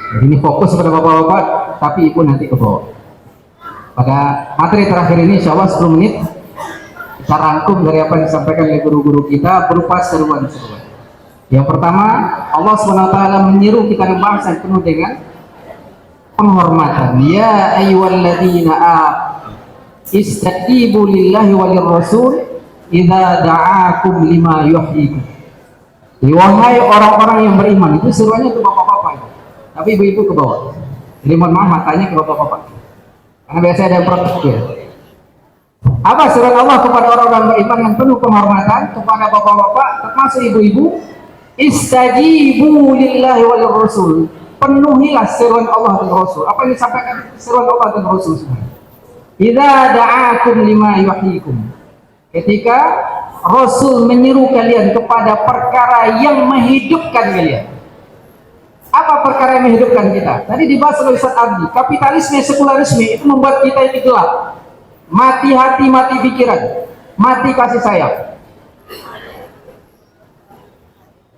Jadi ini fokus pada bapak-bapak, tapi ibu nanti ke bawah. Pada materi terakhir ini, insya Allah 10 menit kita rangkum dari apa yang disampaikan oleh guru-guru kita berupa seruan-seruan. Yang pertama, Allah SWT menyeru kita membahas yang penuh dengan penghormatan. Ya ayyuhalladzina istajibu lillahi walir rasul idza da'akum lima yuhyikum. Wahai orang-orang yang beriman, itu seruannya ke bapak-bapak, tapi ibu-ibu ke bawah. Jadi mohon maaf, matanya ke bapak-bapak, karena biasanya ada yang protes ya. Apa seruan Allah kepada orang-orang beriman yang penuh penghormatan kepada bapak-bapak termasuk ibu-ibu? Istajibu lillahi walir rasul. Penuhilah seruan Allah dan Rasul. Apa yang disampaikan seruan Allah dan Rasul semua? Idza da'akum lima yuhyikum. Ketika Rasul menyeru kalian kepada perkara yang menghidupkan kalian. Apa perkara yang menghidupkan kita? Tadi dibahas oleh Ustaz Abdi. Kapitalisme, sekularisme itu membuat kita ini gelap. Mati hati, mati pikiran, mati kasih sayang.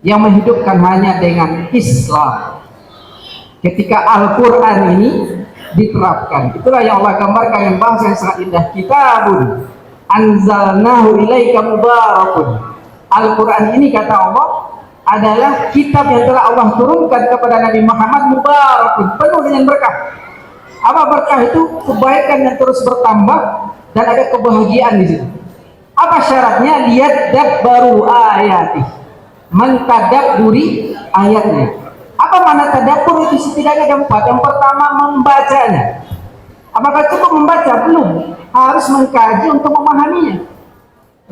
Yang menghidupkan hanya dengan Islam. Ketika Al-Quran ini diterapkan, itulah yang Allah gambarkan yang bahasa yang sangat indah. Kitabun anzalnahu ilaika mubarakun. Al-Quran ini kata Allah adalah kitab yang telah Allah turunkan kepada Nabi Muhammad, mubarakun, penuh dengan berkah. Apa berkah itu? Kebaikan yang terus bertambah dan ada kebahagiaan di situ. Apa syaratnya? Lihat baru ayati, mentadabburi ayatnya. Apa mana tadabbur itu? Setidaknya ada 4. Yang pertama, membacanya. Apakah cukup membaca? Belum. Harus mengkaji untuk memahaminya.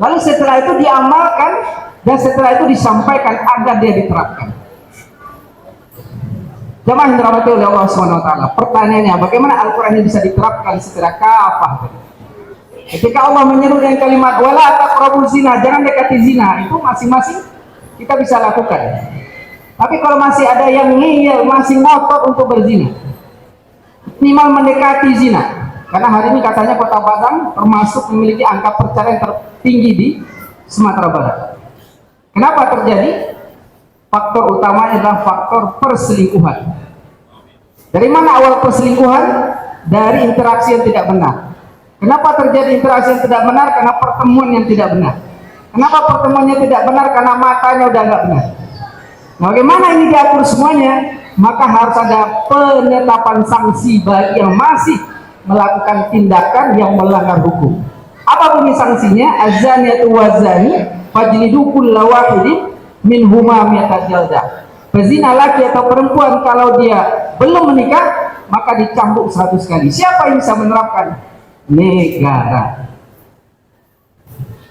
Lalu setelah itu diamalkan dan setelah itu disampaikan agar dia diterapkan. Jamaah yang dirahmati oleh Allah SWT. Pertanyaannya, bagaimana Al-Quran ini bisa diterapkan secara kafah? Ketika Allah menyeru dengan kalimat wala taqrabuz zina, jangan dekati zina, itu masing-masing kita bisa lakukan. Tapi kalau masih ada yang ngeyel, masih ngotot untuk berzina, minimal mendekati zina. Karena hari ini katanya Kota Padang termasuk memiliki angka perceraian tertinggi di Sumatera Barat. Kenapa terjadi? Faktor utamanya adalah faktor perselingkuhan. Dari mana awal perselingkuhan? Dari interaksi yang tidak benar. Kenapa terjadi interaksi yang tidak benar? Karena pertemuan yang tidak benar. Kenapa pertemuannya tidak benar? Karena matanya udah nggak benar. Nah, bagaimana ini diatur semuanya? Maka harus ada penetapan sanksi bagi yang masih melakukan tindakan yang melanggar hukum. Apa bunyi sanksinya? Azaniyatu wazani fajlidu kulla wahidin minhuma mi'ata jaldah. Pezina laki atau perempuan kalau dia belum menikah maka dicambuk 100 kali. Siapa yang bisa menerapkan? Negara.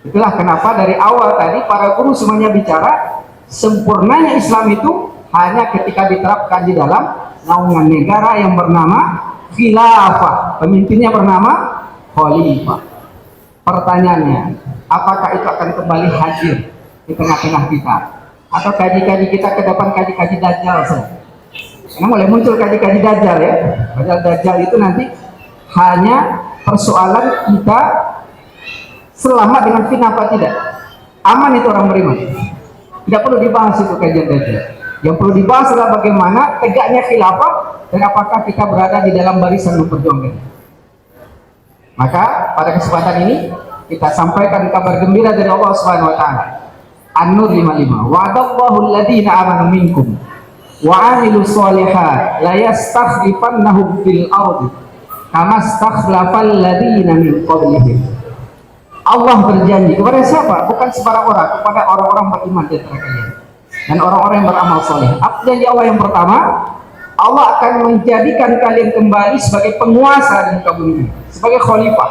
Itulah kenapa dari awal tadi para guru semuanya bicara sempurnanya Islam itu hanya ketika diterapkan di dalam naungan negara yang bernama khilafah, pemimpinnya bernama khalifah. Pertanyaannya, apakah itu akan kembali hadir di tengah-tengah kita? Atau kaji-kaji kita ke depan kaji-kaji dajjal saja? Karena mulai muncul kaji-kaji dajjal ya. Padahal dajjal itu nanti hanya persoalan kita selamat dengan fitnah apa tidak. Aman itu orang beriman. Tidak perlu dibahas itu kajian dajjal. Yang perlu dibahas adalah bagaimana tegaknya khilafah dan apakah kita berada di dalam barisan memperjuangkan. Maka pada kesempatan ini kita sampaikan kabar gembira dari Allah Subhanahu wa taala. An-Nur 55. Wa'adallahu alladziina aamanu minkum wa 'amilus shalihat la yastakhlifannahum fil ardi kama stakhlafal ladziina min qablihim. Allah berjanji kepada siapa? Bukan sembarang orang, kepada orang-orang beriman di antara kalian dan orang-orang yang beramal soleh. Apa janji Allah yang pertama? Allah akan menjadikan kalian kembali sebagai penguasa di muka bumi, sebagai khalifah,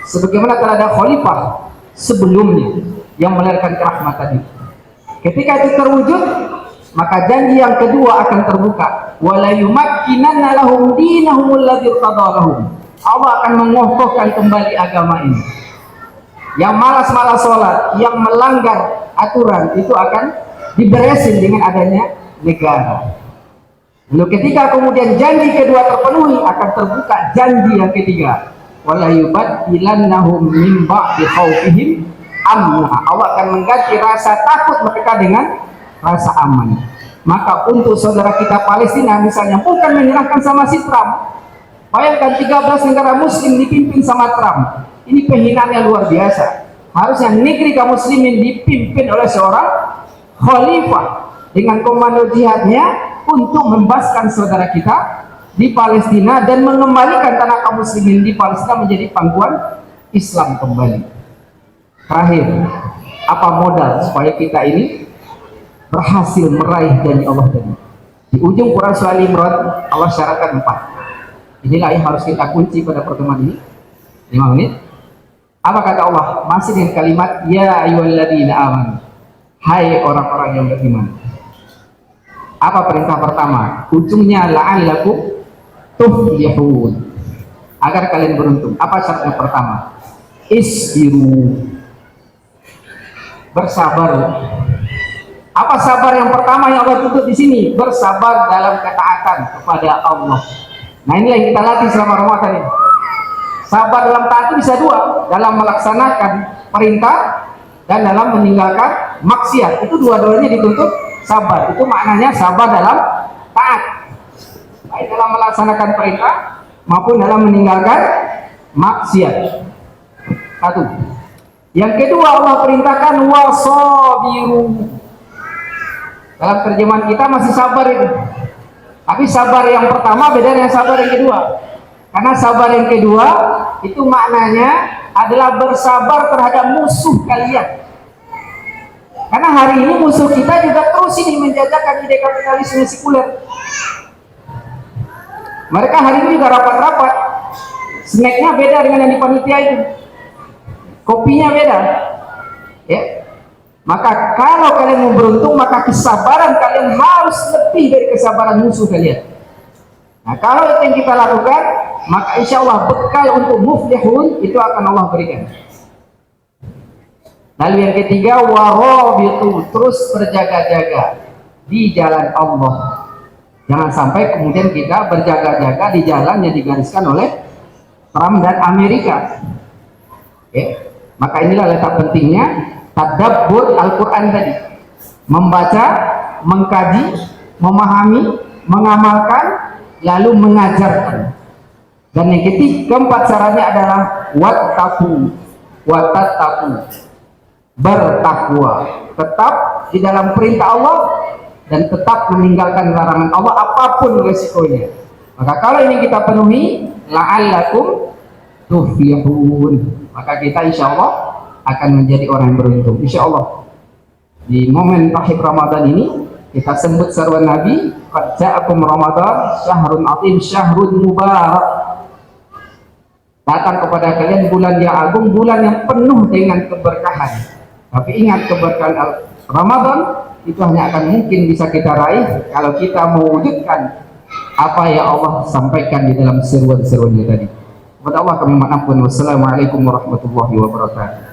sebagaimana telah ada khalifah sebelumnya yang melahirkan kerahmatan itu. Ketika itu terwujud, maka janji yang kedua akan terbuka. Wala yumakkinanna lahum dinahumul ladzi irtada lahum. Allah akan mengokohkan kembali agama ini. Yang malas-malas sholat, yang melanggar aturan itu akan diberesin dengan adanya negara. Lalu ketika kemudian janji kedua terpenuhi, akan terbuka janji yang ketiga. Wala yubaddilannahum min ba'di khaufihim amna. Allah akan mengganti rasa takut mereka dengan rasa aman. Maka untuk saudara kita Palestina misalnya, bukan menyerahkan sama si Trump. Bayangkan 13 negara muslim dipimpin sama Trump. Ini penghinaan yang luar biasa. Harusnya negeri kaum muslimin dipimpin oleh seorang khalifah dengan komando jihadnya untuk membebaskan saudara kita di Palestina dan mengembalikan tanah kaum muslimin di Palestina menjadi pangkuan Islam kembali. Terakhir, apa modal supaya kita ini berhasil meraih janji Allah tadi? Di ujung Quran surah Al-Imran Allah syaratkan 4. Inilah yang harus kita kunci pada pertemuan ini 5 menit. Apa kata Allah? Masih dengan kalimat ya ayyuhalladzina amanu, hai orang-orang yang beriman. Apa perintah pertama? Ujungnya la'allakum tuflihun, agar kalian beruntung. Apa syarat yang pertama? Isbiru, bersabar. Apa sabar yang pertama yang Allah tuntut di sini? Bersabar dalam ketaatan kepada Allah. Nah, inilah yang kita latih selama Ramadan ini. Sabar dalam taat itu bisa dua, dalam melaksanakan perintah dan dalam meninggalkan maksiat. Itu dua-duanya dituntut sabar. Itu maknanya sabar dalam taat, baik dalam melaksanakan perintah maupun dalam meninggalkan maksiat. Satu. Yang kedua, Allah perintahkan wasabiru. Dalam terjemahan kita masih sabar itu. Tapi sabar yang pertama beda dengan sabar yang kedua. Karena sabar yang kedua itu maknanya adalah bersabar terhadap musuh kalian. Karena hari ini musuh kita juga terus ini menjajakan ide kapitalisme sekuler. Mereka hari ini juga rapat-rapat. Snacknya beda dengan yang di panitia itu. Kopinya beda. Ya. Maka kalau kalian mau beruntung, maka kesabaran kalian harus lebih dari kesabaran musuh kalian. Nah, kalau itu yang kita lakukan, maka insya Allah bekal untuk muflihun itu akan Allah berikan. Lalu yang ketiga, warabitu, terus berjaga-jaga di jalan Allah. Jangan sampai kemudian kita berjaga-jaga di jalan yang digariskan oleh Trump dan Amerika. Ya. Maka inilah letak pentingnya tadabbur Al-Quran tadi, membaca, mengkaji, memahami, mengamalkan, lalu mengajarkan. Dan yang keempat caranya adalah wattaqu, bertakwa, tetap di dalam perintah Allah dan tetap meninggalkan larangan Allah apapun resikonya. Maka kalau ini kita penuhi, la'allakum tuflihun, maka kita insya Allah akan menjadi orang yang beruntung. Insya Allah di momen akhir Ramadan ini kita sambut seruan Nabi, qad ja'akum Ramadan syahrun azim syahrun mubarak. Datang kepada kalian bulan yang agung, bulan yang penuh dengan keberkahan. Tapi ingat, keberkahan Ramadan itu hanya akan mungkin bisa kita raih kalau kita mewujudkan apa yang Allah sampaikan di dalam seruan-seruannya tadi. Kepada Allah kami mohon ampun. Wassalamualaikum warahmatullahi wabarakatuh.